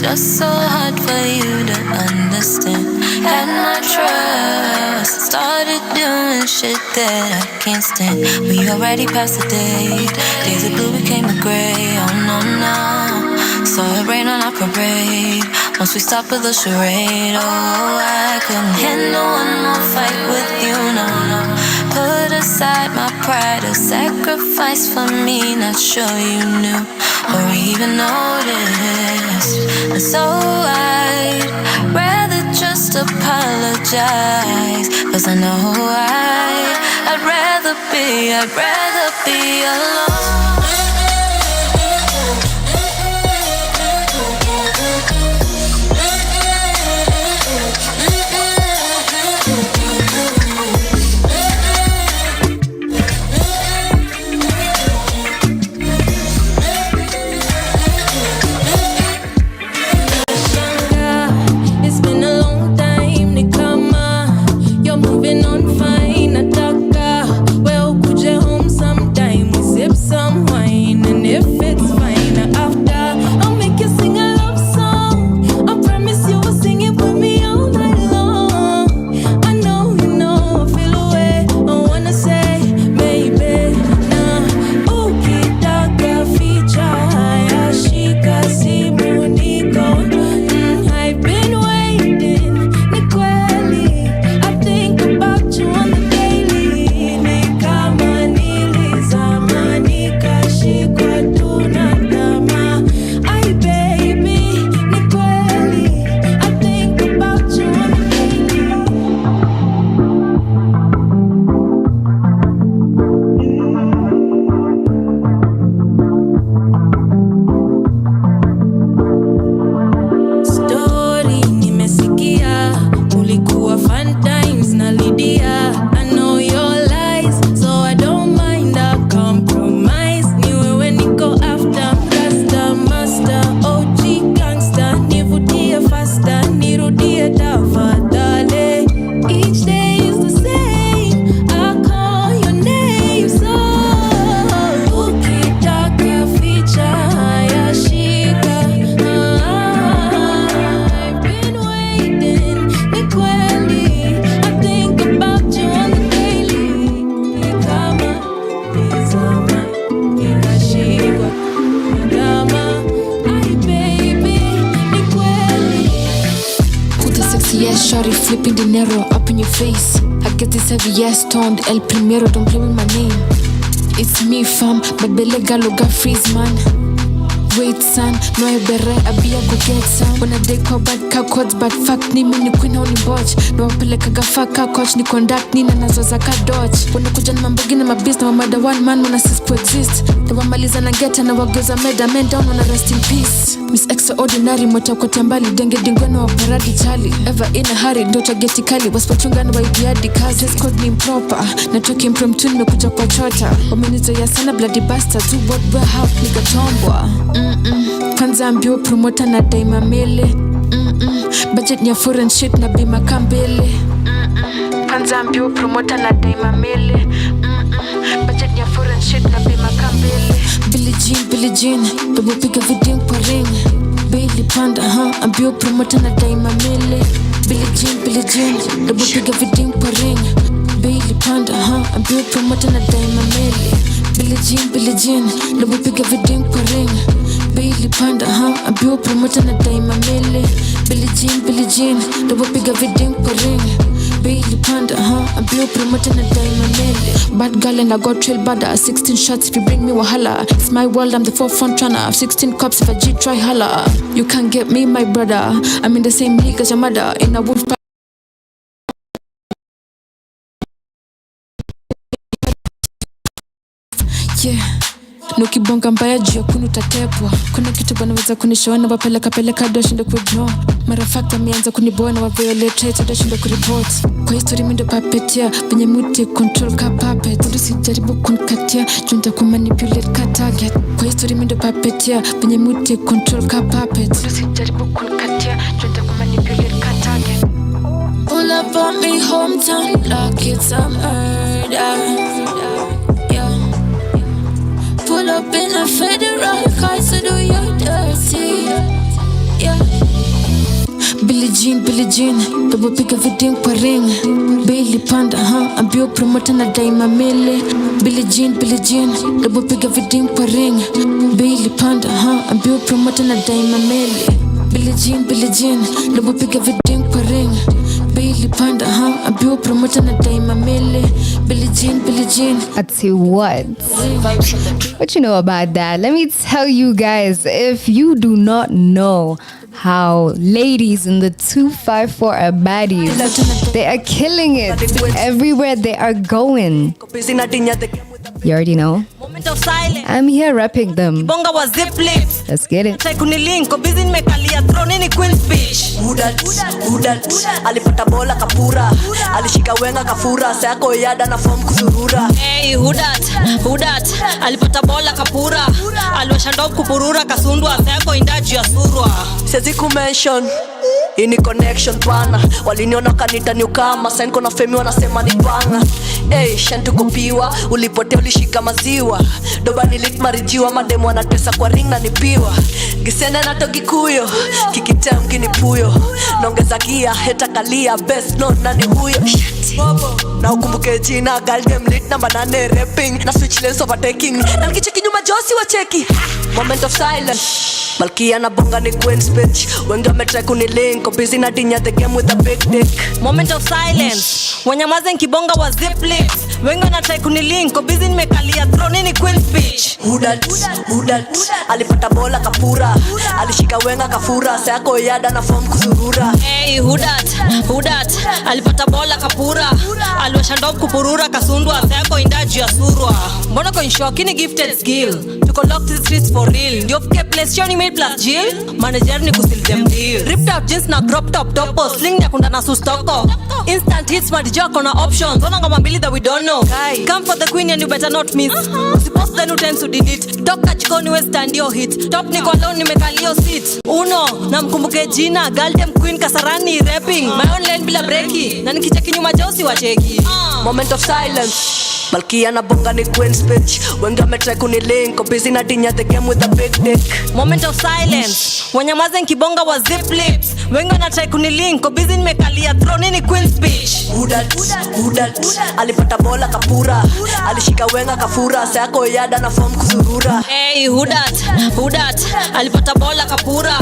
Just so hard for you to understand. Had my trust, started doing shit that I can't stand. We already passed the date. Days of blue became the gray. Oh no, no. Saw it rain on our parade. Once we stopped with the charade. Oh, I couldn't handle one more fight with you, no, no. Put aside my pride, a sacrifice for me. Not sure you knew or even noticed. And so I'd rather just apologize. Cause I know I'd rather be alone. Someone shorty flipping dinero up in your face. I get this heavy ass stoned, El Primero, don't play with my name. It's me fam, but belega loga freeze man. Wait son, no I bere, I be a go get some. When I dey call bad car codes, but fuck ni mini queen on the watch. No peleka gafaka coach ni conduct ni na nazoza ka dodge. When kuja na mambogi na mabis na mada one man when I cease to exist. The wamaliza na geta na wageza meda men down when I rest in peace. Miss Extraordinary mota kwa tambali denge dingwena wa paradi chali. Ever in a hurry, dota geti kali. Waspochunga na waidiadi kazi. Dress code ni improper. Natoki impromptu nimekuja kwa chota. Wamenizo ya sana bloody bastards. Do what we have nigga tombwa. Kwanza ambio promoter na daima mele. Budget nya foreign shit na bima kambele. Kwanza ambio promoter na daima mele. Budget nya foreign shit na bima kambele. Billie Jean, bebo piga video kwa ring. Bailey Panda, ambio promoter na daima mele. Billie Jean, bebo piga video kwa ring. Bailey Panda, ambio promoter na daima mele. Billie Jean, bebo piga video kwa ring. Bailey Panda, ambio promoter na daima mele. Billie Jean, double piga video kwa ring. Bailey Panda, ambio promoter na daima mele. Bad girl and I got trail bada. 16 shots if you bring me wahala. It's my world, I'm the forefront runner. 16 cops if I G try holla. You can't get me, my brother. I'm in the same league as your mother. In a wolf pack. Yeah. Nukibonga mbaya juu ya kunu tatepwa. Kuna kitu wanaweza kunishoana wapeleka doshi ndo kuignore. Marafaka mianza kuniboa na waviolate doshi ndo kureport. Kwa history mindo papetia venye muti control ka puppet. Mudu sijaribu kunikatia junta kumanipulate ka target. Kwa history mindo papetia venye muti control ka puppet. Mudu sijaribu kunikatia junta kumanipulate ka target. Pull up on me hometown like it's a murder. Pull up in a federal car to do you dirty. Yeah. Billie Jean, double piga video kwa ring. Bailey Panda, ambio promoter na daima mele. Billie Jean, double piga video kwa ring. Bailey Panda, ambio promoter na daima mele. Billie Jean, double piga video kwa ring. Bailey Panda, ambio promoter na daima mele. Billie Jean. I tell you what you know about that? Let me tell you guys, if you do not know how ladies in the 254 are baddies, they are killing it everywhere they are going. You already know. I'm here repping them. Let's get it. Alipata bola kapura, alishika wenga kafura, sayako yada na form kuzurura. Hey, who that? Alipata bola kapura, alwasha ndo kupurura kasundwa, sayako indaji ya surwa. Siwezi kumention ini connection bwana, waliniona kanita ni ukama, sign kona femi wanasema ni panga. Hey, shantu kopiwa, ulipotea ulishika maziwa. Doba nilit marijiwa, mademu wanatesa kwa ring na nipiwa. Gisene na togi kuyo, kikitem kini puyo. Nongeza gia, heta kalia, best known na ni huyo. Na ukumbuke jina, girl dem lit na banane rapping. Na switch lanes overtaking, na nikicheki nyuma josi wa cheki. Moment of silence, Malkia na bonga ni Queen's bitch. Wengi wametry kunilink, busy na dinya the game with a big dick. Moment of silence, wanyamaze nkibonga wa zip lips. Wengi wanatry kunilink, busy nimekalia throne ni Queen's bitch. Who that? Alipata bola kapura, alishika wenga kafura, sayako yada na form kuzurura. Hey, who that? Alipata bola kapura, alwasha ndo kupurura kasundwa, sayako indaji ya surwa. Mbona kwa inshock ni gifted skill. Tuko locked to the streets for real. Ndio fike place shoni made plus Jill. Manager ni kusil them deal. Ripped out jeans na crop top topo. Sling ya kunda na sustoko. Instant hits madijoko na options. Wana ngoma mbili that we don't know. Come for the queen and you better not miss. Usipost then utend to delete. Toka chikoni we stand your hit. Top niko alone nimekalio seat. Uno, na mkumbuke jina. Girl dem queen kasarani rapping. My own lane bila breaki. Na nikicheki nyuma josi wacheki. Moment of silence, Malkia na bonga ni Queen's bitch. Wengi wametry kunilink, busy na dinya the game with a big dick. Moment of silence, wanyamaze nkibonga wa zip lips. Wengi wanatry kunilink, busy nimekalia throne ni Queen's bitch. Who that? Alipata bola kapura, alishika wenga kafura, sayako yada na form kuzurura. Hey, who that? Alipata bola kapura,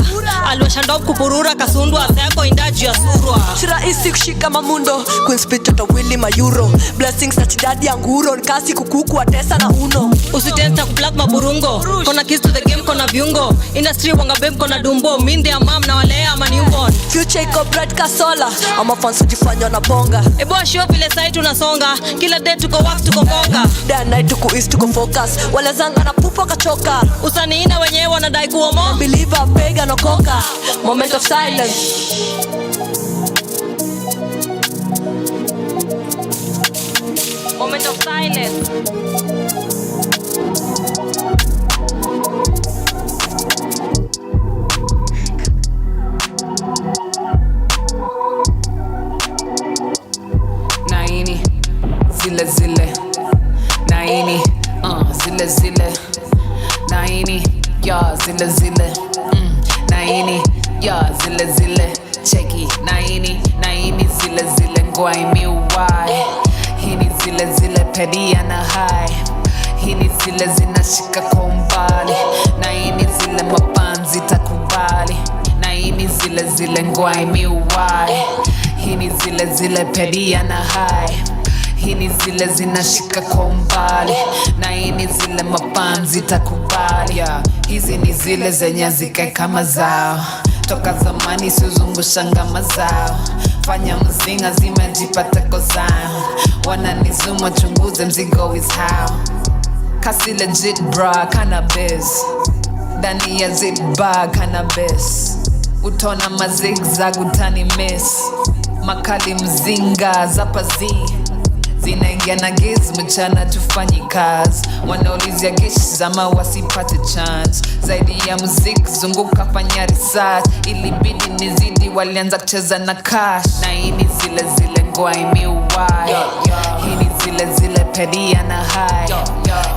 aliwasha ndop kupurura kasundwa seko indaji ya surwa Shiraisi kushika mamundo Queen Split jota Willy Mayuro Blessings na chidadi ya nguro Nkasi kukuku wa tesa na uno Usitenta kublack maburungo Kona keys to the game kona viungo Industry wanga babe kona dumbo Minde ya mam na walea ama newborn Future iko bread kasola Ama fans ujifanya na bonga Ebo show vile sai tunasonga Kila day tuko wax tuko bonga Day and night tuko east tuko focus Wale zanga na pupa kachoka Usaniina wenyewe wanadai kuomo Believer pega no koka Moment of silence Moment of silence Naini zile zile Naini zile zile Naini ya zile zile Naini ya zile zile Cheki Naini zile zile Ngwai miwai Hini zile zile pedia na high Hini zile zinashika kwa umbali Naini zile mapanzi takubali Naini zile zile Ngwai miwai Hini zile zile pedia na high Hini zile zinashika kwa umbali Na hini zile mapanzi takubali Hizi ni zile zenye zikae kama zao Toka zamani siuzungushanga mazao Fanya mzinga zimejipata kozao Wananizuma chunguze mzigo is how Kasi legit bra cannabis Dani ya zip bar cannabis Utona mazigzag utani miss Makali mzinga zapazi Zinaingia na giz mchana tufanyi kazi Wanaulizia gish zama wasipate chance Zaidi ya muziki zunguka fanya research Ilibidi nizidi walianza kucheza na cash Na hini zile zile ngwai miwai Hini zile zile pedia na high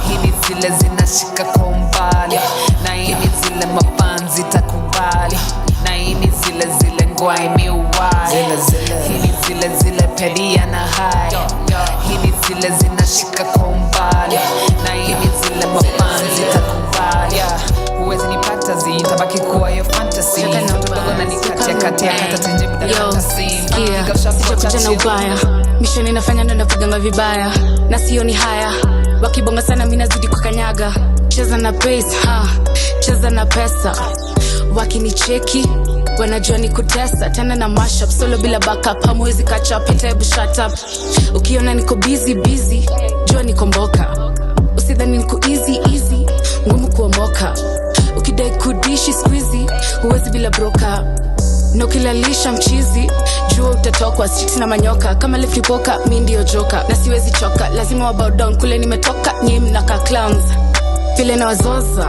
Hini zile zinashika kwa umbali Na hini zile mapanzi takubali Na hini zile zile ngwai miwai Hini zile zile pedia na high Hini zile zinashika kwa umbali Na hini zile mapanzi takubali Huwezi nipata tabaki kuwa yo fantasy Mtodogo na nikatia kata tenje mida fantasy Sijakuja na ubaya Mission inafanya ndo napiganga vibaya Na sio ni haya Wakibonga sana mina zidi kwa kanyaga Cheza na pace, cheza na pesa Wakinicheki wanajua ni kutesa Tena na mashup, solo bila backup Hamwezi catch up, hita ebu shut up Ukiona niko busy jua niko mboka Usidhani niko easy ngumu kuomoka Ukidai kudishi squeezy huwezi bila broka Na ukilalisha mchizi jua utatokwa streets na manyoka Kama liflipoka mi ndio joka Na siwezi choka lazima wa bow down Kule nimetoka nye mnaka clowns Vile na wazoza